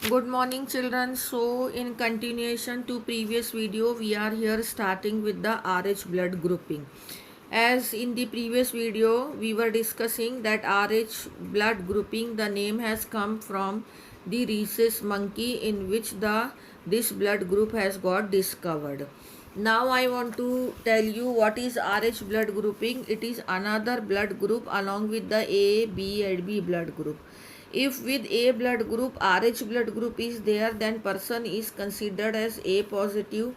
Good morning children. So in continuation to previous video, we are here starting with the RH blood grouping. As in the previous video we were discussing that RH blood grouping, the name has come from the rhesus monkey in which this blood group has got discovered. Now I want to tell you what is RH blood grouping. It is another blood group along with the A, B and B blood group. If with A blood group RH blood group is there, then person is considered as A positive,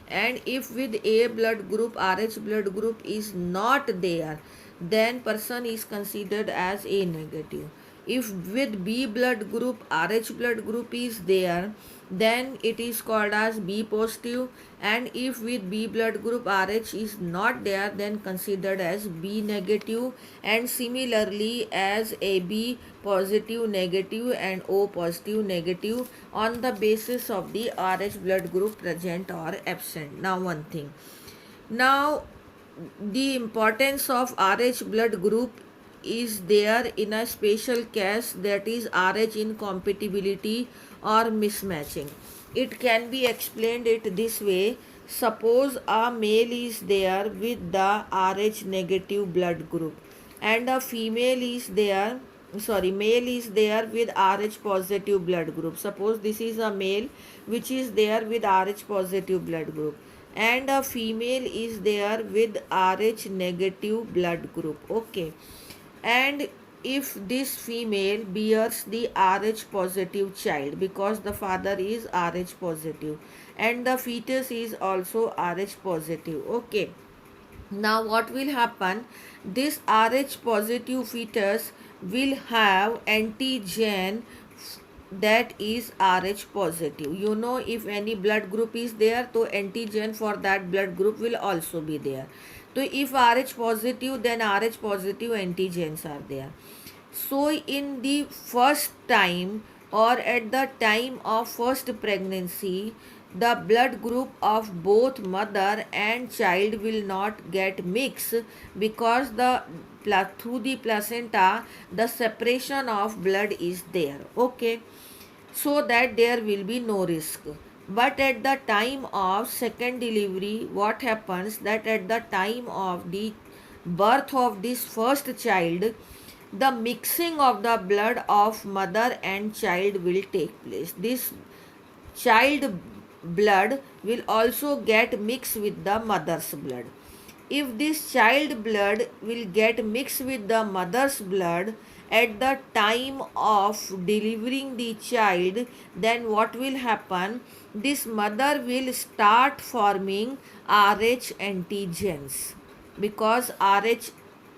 and if with A blood group RH blood group is not there, then person is considered as A negative. If with B blood group RH blood group is there, then it is called as B positive, and if with B blood group RH is not there, then considered as B negative, and similarly as AB positive, negative and O positive, negative on the basis of the RH blood group present or absent. Now one thing. Now the importance of RH blood group is there in a special case, that is RH incompatibility or mismatching. It can be explained it this way. Suppose a male is there with the RH negative blood group and a female is there, male is there with RH positive blood group. Suppose this is a male which is there with RH positive blood group and a female is there with RH negative blood group. Okay, and if this female bears the RH positive child, because the father is RH positive and the fetus is also RH positive. Okay, now what will happen? This RH positive fetus will have antigen that is RH positive. You know, if any blood group is there, so antigen for that blood group will also be there. So if RH positive, then RH positive antigens are there. So in the first time or at the time of first pregnancy, the blood group of both mother and child will not get mixed, because through the placenta the separation of blood is there. Okay, so that there will be no risk. But at the time of second delivery, what happens that at the time of the birth of this first child, the mixing of the blood of mother and child will take place. This child blood will also get mixed with the mother's blood. If this child blood will get mixed with the mother's blood at the time of delivering the child, then what will happen? This mother will start forming RH antigens, because RH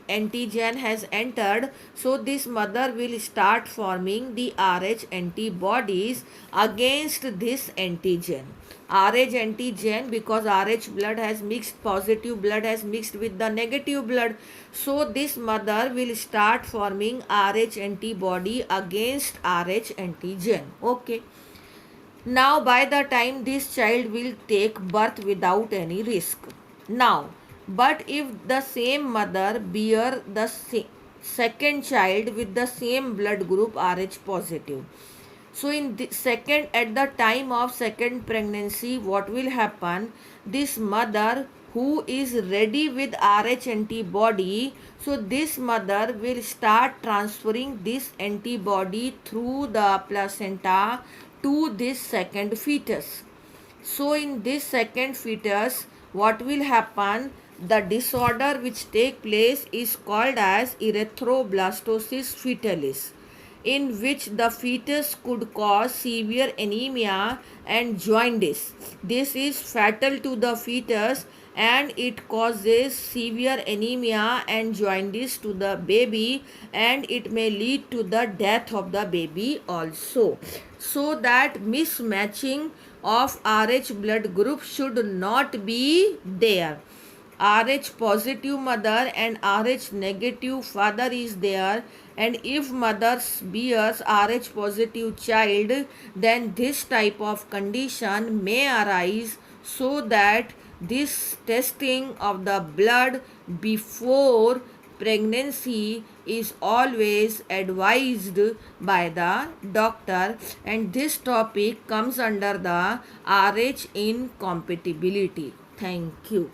antigen has entered, so this mother will start forming the RH antibodies against this antigen. RH antigen, because RH blood has mixed, positive blood has mixed with the negative blood, so this mother will start forming RH antibody against RH antigen. Okay, now by the time this child will take birth without any risk. Now, but if the same mother bear the second child with the same blood group RH positive, so in the second, at the time of second pregnancy, what will happen? This mother who is ready with RH antibody, so this mother will start transferring this antibody through the placenta to this second fetus. So in this second fetus, what will happen? The disorder which take place is called as erythroblastosis fetalis, in which the fetus could cause severe anemia and jaundice. This is fatal to the fetus and it causes severe anemia and jaundice to the baby, and it may lead to the death of the baby also. So that mismatching of RH blood group should not be there. RH positive mother and RH negative father is there, and if mother bears RH positive child, then this type of condition may arise, so that this testing of the blood before pregnancy is always advised by the doctor, and this topic comes under the RH incompatibility. Thank you.